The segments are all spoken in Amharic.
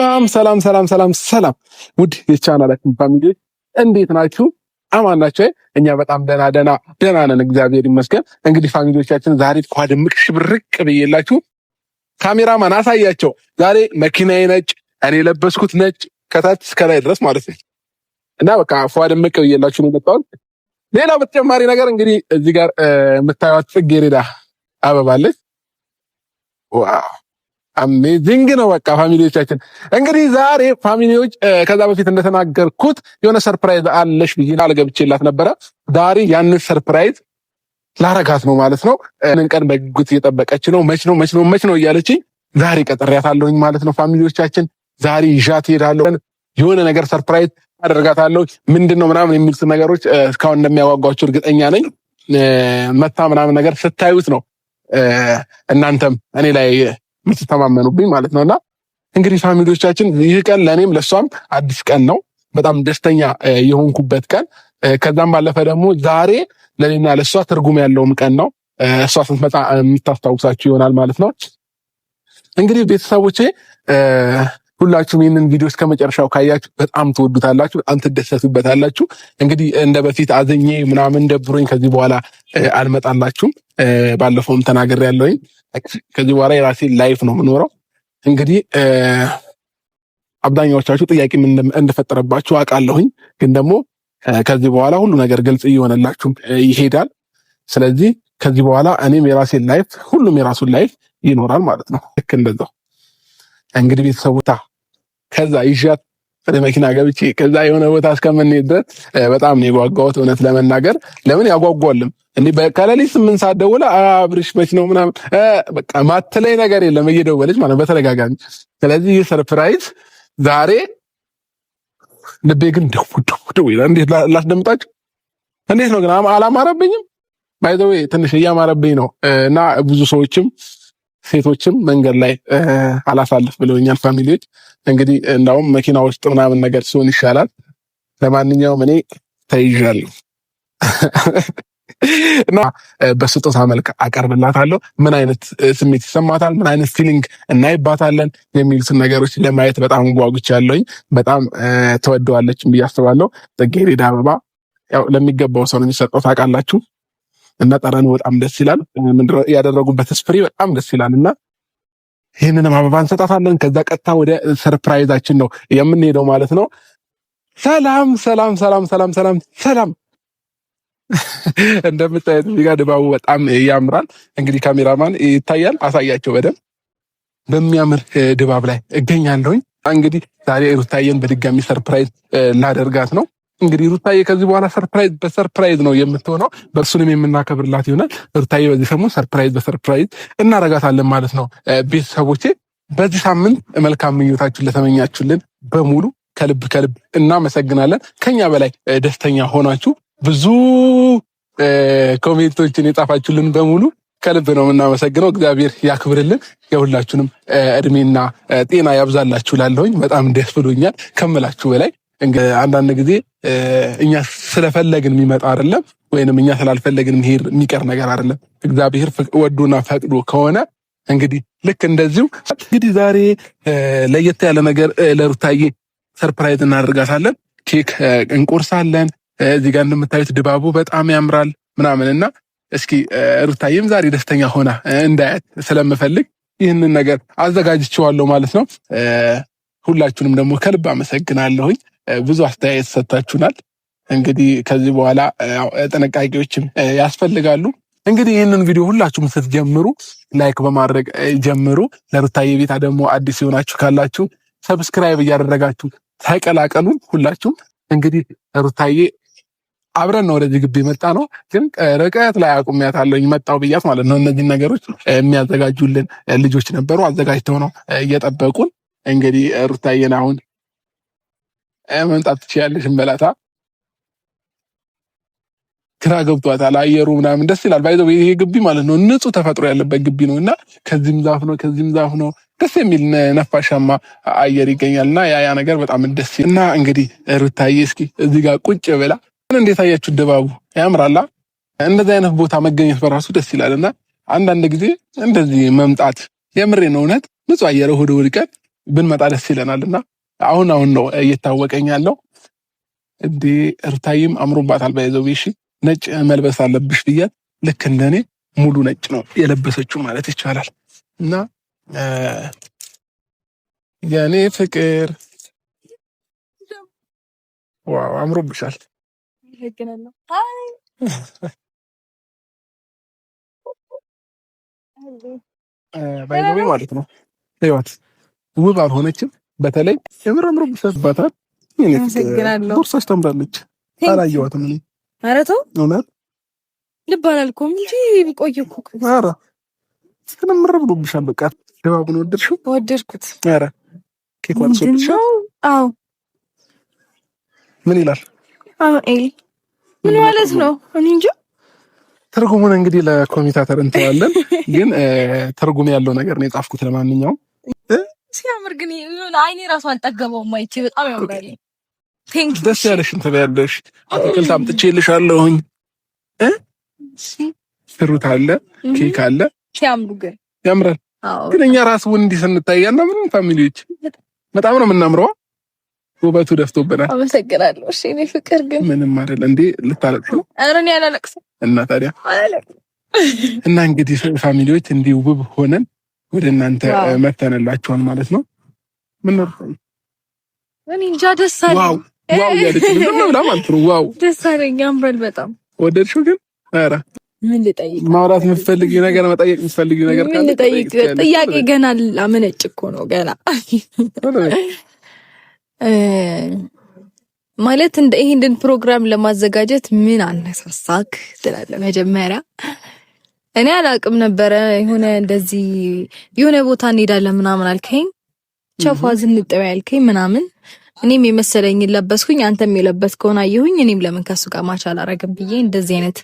ሰላም ውድ የቻናላችን ፋሚሊዎች እንዴት ናችሁ? አማን ናችሁ? እኛ በጣም ደህና ነን፣ እግዚአብሔር ይመስገን። እንግዲህ ፋሚሊዎቻችን ዛሬ ኳድምቅ ሽብርቅ ብዬላችሁ ካሜራማን አሳያቸው። ዛሬ መኪናዬ ነጭ፣ እኔ የለበስኩት ነጭ ከታች እስከ ላይ ድረስ ማለት ነው እና በቃ ኳድምቅ ብዬላችሁ ነው የመጣሁት። ሌላ በተጨማሪ ነገር እንግዲህ እዚህ ጋር የምታዩት ጽጌረዳ አበባለች። ዋው አሜዚንግ ነው። በቃ ፋሚሊዎቻችን እንግዲህ ዛሬ ፋሚሊዎች ከዛ በፊት እንደተናገርኩት የሆነ ሰርፕራይዝ አለሽ ብዬ አልገብቼላት ነበረ። ዛሬ ያንን ሰርፕራይዝ ላረጋት ነው ማለት ነው። እንን ቀን በጉት እየጠበቀች ነው። መች ነው እያለችኝ ዛሬ ቀጥሬያታለሁኝ ማለት ነው። ፋሚሊዎቻችን ዛሬ ይዣት እሄዳለሁ። የሆነ ነገር ሰርፕራይዝ አደርጋታለሁ። ምንድነው ምናምን የሚሉት ነገሮች እስካሁን እንደሚያጓጓችሁ እርግጠኛ ነኝ። መታ ምናምን ነገር ስታዩት ነው እናንተም እኔ ላይ የምትተማመኑብኝ ማለት ነውና እንግዲህ ፋሚሊዎቻችን ይህ ቀን ለኔም ለሷም አዲስ ቀን ነው። በጣም ደስተኛ የሆንኩበት ቀን። ከዛም ባለፈ ደግሞ ዛሬ ለኔና ለሷ ትርጉም ያለውም ቀን ነው። እሷ ስትመጣ የምታስታውሳችሁ ይሆናል ማለት ነው። እንግዲህ ቤተሰቦቼ ሁላችሁም ይህንን ቪዲዮ እስከ መጨረሻው ካያችሁ በጣም ትወዱታላችሁ፣ በጣም ትደሰቱበታላችሁ። እንግዲህ እንደ በፊት አዘኜ ምናምን ደብሮኝ ከዚህ በኋላ አልመጣላችሁም። ባለፈውም ተናግሬያለሁኝ። ከዚህ በኋላ የራሴ ላይፍ ነው የምኖረው። እንግዲህ አብዛኛዎቻችሁ ጥያቄ እንደፈጠረባችሁ አውቃለሁኝ፣ ግን ደግሞ ከዚህ በኋላ ሁሉ ነገር ግልጽ እየሆነላችሁ ይሄዳል። ስለዚህ ከዚህ በኋላ እኔም የራሴን ላይፍ፣ ሁሉም የራሱን ላይፍ ይኖራል ማለት ነው። ልክ እንደዛው እንግዲህ ቤተሰቦታ ከዛ ይዣት ወደ መኪና ገብቼ ከዛ የሆነ ቦታ እስከምንሄድ ድረስ በጣም ነው የጓጓሁት። እውነት ለመናገር ለምን ያጓጓልም እንዴ በከለሊት 8 ሰዓት ደውላ አብርሽ መች ነው ምናምን በቃ ማትለይ ነገር የለም እየደወለች ማለት በተደጋጋሚ። ስለዚህ ይህ ሰርፕራይዝ ዛሬ ልቤ ግን ደው ይላል። እንዴት ላስደምጣችሁ? እንዴት ነው ግን አላማረብኝም? ባይ ዘ ዌይ ትንሽ እያማረብኝ ነው እና ብዙ ሰዎችም ሴቶችም መንገድ ላይ አላሳልፍ ብለውኛል ፋሚሊዎች። እንግዲህ እንዳውም መኪና ውስጥ ምናምን ነገር ሲሆን ይሻላል። ለማንኛውም እኔ ተይዣለሁ እና በስጦታ መልክ አቀርብላታለሁ። ምን አይነት ስሜት ይሰማታል፣ ምን አይነት ፊሊንግ እናይባታለን የሚሉትን ነገሮች ለማየት በጣም ጓጉቻለሁኝ። በጣም ተወደዋለች ብዬ አስባለሁ። ጽጌረዳ አበባ ያው ለሚገባው ሰው ነው የሚሰጠው ታውቃላችሁ። እና ጠረኑ በጣም ደስ ይላል። ምንድነው ያደረጉበት ስፕሪ በጣም ደስ ይላል። እና ይህንንም አበባ እንሰጣታለን። ከዛ ቀጥታ ወደ ሰርፕራይዛችን ነው የምንሄደው ማለት ነው። ሰላም እንደምታዩት እዚህ ጋር ድባቡ በጣም ያምራል። እንግዲህ ካሜራማን ይታያል፣ አሳያቸው በደንብ በሚያምር ድባብ ላይ እገኛለሁኝ። እንግዲህ ዛሬ ሩታዬን በድጋሚ ሰርፕራይዝ ላደርጋት ነው። እንግዲህ ሩታዬ ከዚህ በኋላ ሰርፕራይዝ በሰርፕራይዝ ነው የምትሆነው። በእሱንም የምናከብርላት ይሆናል። ሩታዬ በዚህ ሰሞን ሰርፕራይዝ በሰርፕራይዝ እናረጋታለን ማለት ነው። ቤተሰቦቼ በዚህ ሳምንት መልካም ምኞታችሁን ለተመኛችሁልን በሙሉ ከልብ እናመሰግናለን። ከኛ በላይ ደስተኛ ሆናችሁ ብዙ ኮሜንቶችን የጻፋችሁልን በሙሉ ከልብ ነው የምናመሰግነው። እግዚአብሔር ያክብርልን። የሁላችሁንም እድሜና ጤና ያብዛላችሁ። ላለሁኝ በጣም ደስ ብሎኛል ከምላችሁ በላይ። አንዳንድ ጊዜ እኛ ስለፈለግን የሚመጣ አይደለም፣ ወይንም እኛ ስላልፈለግን የሚቀር ነገር አይደለም። እግዚአብሔር ወዶና ፈቅዶ ከሆነ እንግዲህ ልክ እንደዚሁ እንግዲህ ዛሬ ለየት ያለ ነገር ለሩታዬ ሰርፕራይዝ እናደርጋታለን። ኬክ እንቆርሳለን። እዚህ ጋር እንደምታዩት ድባቡ በጣም ያምራል ምናምንና እስኪ ሩታዬም ዛሬ ደስተኛ ሆና እንዳያት ስለምፈልግ ይህንን ነገር አዘጋጅቼዋለሁ ማለት ነው። ሁላችሁንም ደግሞ ከልብ አመሰግናለሁኝ። ብዙ አስተያየት ሰጥታችሁናል። እንግዲህ ከዚህ በኋላ ጥንቃቄዎችም ያስፈልጋሉ። እንግዲህ ይህንን ቪዲዮ ሁላችሁም ስትጀምሩ ላይክ በማድረግ ጀምሩ። ለሩታዬ ቤታ ደግሞ አዲስ የሆናችሁ ካላችሁ ሰብስክራይብ እያደረጋችሁ ተቀላቀሉ። ሁላችሁም እንግዲህ ሩታዬ አብረን ነው ወደዚህ ግቢ መጣ ነው፣ ግን ርቀት ላይ አቁሚያታለሁኝ መጣው ብያት ማለት ነው። እነዚህ ነገሮች የሚያዘጋጁልን ልጆች ነበሩ፣ አዘጋጅተው ነው እየጠበቁን። እንግዲህ ሩታዬን አሁን መምጣት ትችያለሽ እንበላታ። ግራ ገብቷታል። አየሩ ምናምን ደስ ይላል። ባይዘው ይሄ ግቢ ማለት ነው ንጹህ ተፈጥሮ ያለበት ግቢ ነው እና ከዚህም ዛፍ ነው ደስ የሚል ነፋሻማ አየር ይገኛልና ያ ነገር በጣም ደስ እና እንግዲህ ሩታዬ እስኪ እዚህ ጋር ቁጭ ብላ እንዴት አያችሁ? ድባቡ ያምራላ። እንደዚህ አይነት ቦታ መገኘት በራሱ ደስ ይላልና አንዳንድ ጊዜ እንደዚህ መምጣት የምሬ ነው። እውነት ንጹህ አየር እሑድ ቀን ብንመጣ ደስ ይለናልና አሁን ነው እየታወቀኝ ያለው። እንዴ ሩታዬም አምሮባታል። ባይዘው እሺ ነጭ መልበስ አለብሽ ብያት ልክ እንደኔ ሙሉ ነጭ ነው የለበሰችው ማለት ይቻላል። እና የኔ ፍቅር ዋው አምሮብሻል። ባይዘው ማለት ነው ህይወት ውብ አልሆነችም። በተለይ የምር አምሮብሻል። ቦርሳሽ ታምራለች። አላየኋትም እኔ። ኧረ ተው እውነት ልብ አላልኩም እንጂ ቆየሁ እኮ። ኧረ ስለምር ብሎብሻል። በቃ ድባቡን ወደድሽው? ወደድኩት። ኧረ ኬክ ወደድሽው? አዎ። ምን ይላል? ኤሊ ምን ማለት ነው? እኔ እንጃ። ትርጉሙን እንግዲህ ለኮሚታተር እንተዋለን፣ ግን ትርጉም ያለው ነገር ነው የጻፍኩት። ለማንኛውም ሲያምር ግን አይኔ ራሱ አልጠገበውም። አይቼ በጣም ያምራል። ደስ ያለሽን ትበያለሽ። አትክልት አምጥቼልሻለሁኝ። ፍሩት አለ፣ ኬክ አለ። ሲያምሩ ግን ያምራል። ግን እኛ ራስውን እንዲህ ስንታያና ምንም ፋሚሊዎች በጣም ነው የምናምረው። ውበቱ ደፍቶብናል። አመሰግናለሁ። እሺ እኔ ፍቅር ግን ምንም አይደል እንዴ። ልታለቅሽ ነው? ኧረ እኔ አላለቅስም። እና ታዲያ እና እንግዲህ ፋሚሊዎች እንዲህ ውብ ሆነን ወደ እናንተ መተንላችኋል ማለት ነው። ምን ነው እኔ እንጃ ደስ አለኝ። ዋው ዋው ያለች ምን ነው ማለት ነው። ዋው ደስ አለኝ። ያምራል በጣም ወደድሽው? ግን ኧረ ምን ልጠይቅ? ማውራት የምትፈልጊው ነገር መጠየቅ የምትፈልጊው ነገር ካለ ምን ልጠይቅ? ጥያቄ ገና ላመነጭ እኮ ነው ገና ማለት ይሄንን ፕሮግራም ለማዘጋጀት ምን አነሳሳክ ትላለህ? መጀመሪያ እኔ አላቅም ነበረ። የሆነ እንደዚህ የሆነ ቦታ እንሄዳለን ምናምን አልከኝ፣ ቸፋ ዝንጠው ያልከኝ ምናምን። እኔም የመሰለኝ ለበስኩኝ፣ አንተም የለበስከውን አየሁኝ። እኔም ለምን ከሱ ጋር ማች አላረግም ብዬ እንደዚህ አይነት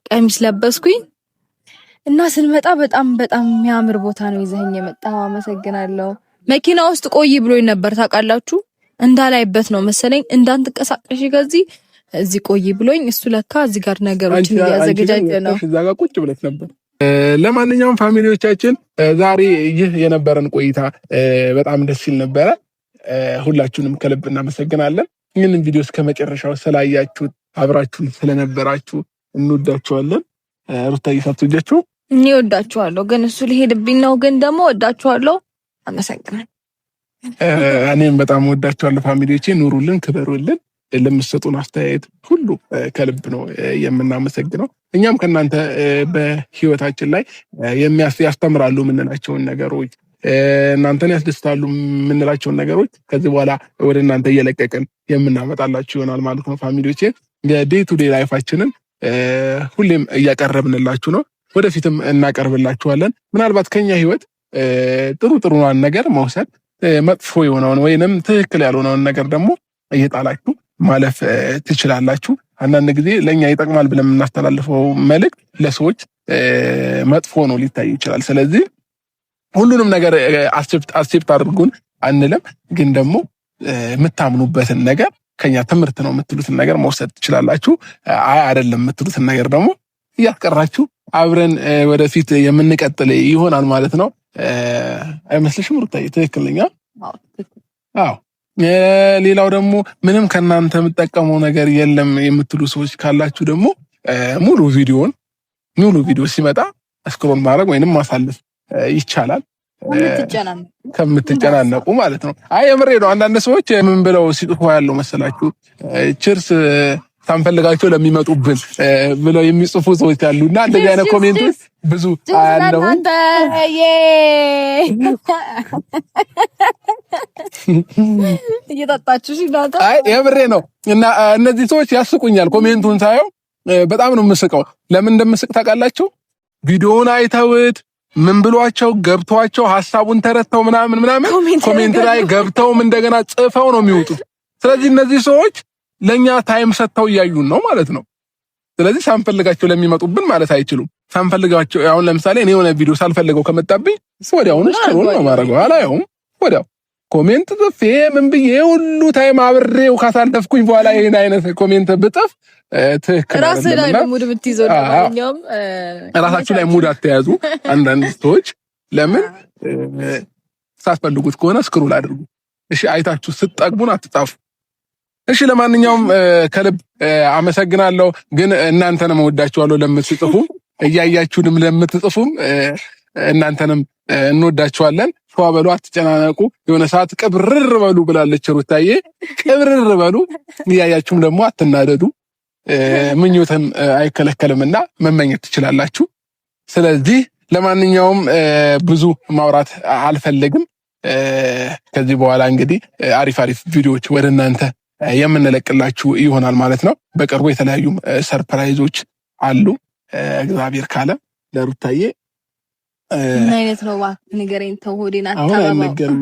ቀሚስ ለበስኩኝ እና ስንመጣ በጣም በጣም የሚያምር ቦታ ነው ይዘኸኝ የመጣው። አመሰግናለሁ። መኪና ውስጥ ቆይ ብሎኝ ነበር ታውቃላችሁ። እንዳላይበት ነው መሰለኝ እንዳንተቀሳቀሽ ከዚህ እዚህ ቆይ ብሎኝ፣ እሱ ለካ እዚህ ጋር ነገሮችን እያዘገጃጀ ነው። እዛ ጋር ቁጭ ብለት ነበር። ለማንኛውም ፋሚሊዎቻችን ዛሬ ይህ የነበረን ቆይታ በጣም ደስ ይል ነበረ። ሁላችሁንም ከልብ እናመሰግናለን። ይህንን ቪዲዮ እስከ መጨረሻው ስላያችሁት አብራችሁን ስለነበራችሁ እንወዳችኋለን። ሩታዬ ሳትወጃችሁ? እኔ ወዳችኋለሁ፣ ግን እሱ ሊሄድብኝ ነው። ግን ደግሞ ወዳችኋለሁ። አመሰግናለሁ። እኔም በጣም ወዳችኋለሁ ፋሚሊዎቼ። ኑሩልን፣ ክበሩልን። ለምትሰጡን አስተያየት ሁሉ ከልብ ነው የምናመሰግነው። እኛም ከእናንተ በህይወታችን ላይ ያስተምራሉ የምንላቸውን ነገሮች፣ እናንተን ያስደስታሉ የምንላቸውን ነገሮች ከዚህ በኋላ ወደ እናንተ እየለቀቅን የምናመጣላችሁ ይሆናል ማለት ነው። ፋሚሊዎቼ የዴይ ቱ ዴይ ላይፋችንን ሁሌም እያቀረብንላችሁ ነው፣ ወደፊትም እናቀርብላችኋለን። ምናልባት ከኛ ህይወት ጥሩ ነገር መውሰድ፣ መጥፎ የሆነውን ወይንም ትክክል ያልሆነውን ነገር ደግሞ እየጣላችሁ ማለፍ ትችላላችሁ። አንዳንድ ጊዜ ለኛ ይጠቅማል ብለን የምናስተላልፈው መልእክት ለሰዎች መጥፎ ነው ሊታይ ይችላል። ስለዚህ ሁሉንም ነገር አክሴፕት አድርጉን አንለም፣ ግን ደግሞ የምታምኑበትን ነገር ከኛ ትምህርት ነው የምትሉትን ነገር መውሰድ ትችላላችሁ። አይ አይደለም የምትሉትን ነገር ደግሞ እያስቀራችሁ አብረን ወደፊት የምንቀጥል ይሆናል ማለት ነው። አይመስልሽም ሩታዬ? ትክክል ነኝ? አዎ። ሌላው ደግሞ ምንም ከናንተ የምጠቀመው ነገር የለም የምትሉ ሰዎች ካላችሁ ደግሞ ሙሉ ቪዲዮ ሲመጣ ስክሮል ማድረግ ወይንም ማሳለፍ ይቻላል፣ ከምትጨናነቁ ማለት ነው። አይ የምሬ ነው። አንዳንድ ሰዎች ምን ብለው ሲጽፉ ያለው መሰላችሁ? ችርስ ሳንፈልጋቸው ለሚመጡብን ብለው የሚጽፉ ሰዎች አሉና እንደዚህ አይነት ኮሜንቶች ብዙ አያለው። እየጠጣችሁ ሲዳታ አይ የምሬ ነው። እና እነዚህ ሰዎች ያስቁኛል። ኮሜንቱን ሳየው በጣም ነው የምስቀው። ለምን እንደምስቅ ታውቃላችሁ? ቪዲዮውን አይተውት ምን ብሏቸው ገብቷቸው ሐሳቡን ተረተው ምናምን ኮሜንት ላይ ገብተውም እንደገና ጽፈው ነው የሚወጡት። ስለዚህ እነዚህ ሰዎች ለኛ ታይም ሰጥተው እያዩን ነው ማለት ነው። ስለዚህ ሳንፈልጋቸው ለሚመጡብን ማለት አይችሉም። ሳንፈልጋቸው አሁን ለምሳሌ እኔ የሆነ ቪዲዮ ሳልፈልገው ከመጣብኝ ወዲያውኑ ስክሮል ነው ማድረገው። አላየውም። ወዲያው ኮሜንት ጽፌ ምን ብዬ ሁሉ ታይም አብሬው ካሳለፍኩኝ በኋላ ይሄን አይነት ኮሜንት ብጥፍ ትክክል ራስ ላይ ሙድ ብትይዘው ለማንኛውም ራሳችሁ ላይ ሙድ አትያዙ። አንዳንድ ሰዎች ለምን ሳትፈልጉት ከሆነ ስክሮል አድርጉ። እሺ አይታችሁ ስትጠግቡን አትጻፉ። እሺ ለማንኛውም ከልብ አመሰግናለሁ። ግን እናንተንም እወዳችኋለሁ ለምትጽፉ እያያችሁንም ለምትጽፉም እናንተንም እንወዳችኋለን። ሸዋ በሉ፣ አትጨናነቁ። የሆነ ሰዓት ቅብርር በሉ ብላለች ሩታዬ። ቅብርር በሉ። እያያችሁም ደግሞ አትናደዱ። ምኞትም አይከለከልምና መመኘት ትችላላችሁ። ስለዚህ ለማንኛውም ብዙ ማውራት አልፈልግም። ከዚህ በኋላ እንግዲህ አሪፍ ቪዲዮዎች ወደ እናንተ የምንለቅላችሁ ይሆናል ማለት ነው። በቅርቡ የተለያዩ ሰርፕራይዞች አሉ። እግዚአብሔር ካለ ለሩታዬ ምን አይነት ነው እባክህ ንገረኝ። ተው ሆዴን አታባባው።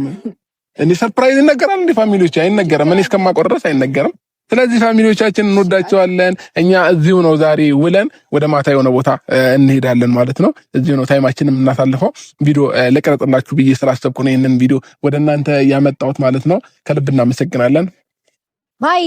እኔ ሰርፕራይዝ ይነገራል እንዴ? ፋሚሊዎች አይነገርም። እኔ እስከማውቀው ድረስ አይነገርም። ስለዚህ ፋሚሊዎቻችን እንወዳቸዋለን። እኛ እዚሁ ነው ዛሬ ውለን ወደ ማታ የሆነ ቦታ እንሄዳለን ማለት ነው። እዚሁ ነው ታይማችንን የምናሳልፈው። ቪዲዮ ለቀረጥላችሁ ብዬ ስላሰብኩ ነው ይሄንን ቪዲዮ ወደ እናንተ ያመጣሁት ማለት ነው። ከልብ እናመሰግናለን። ባይ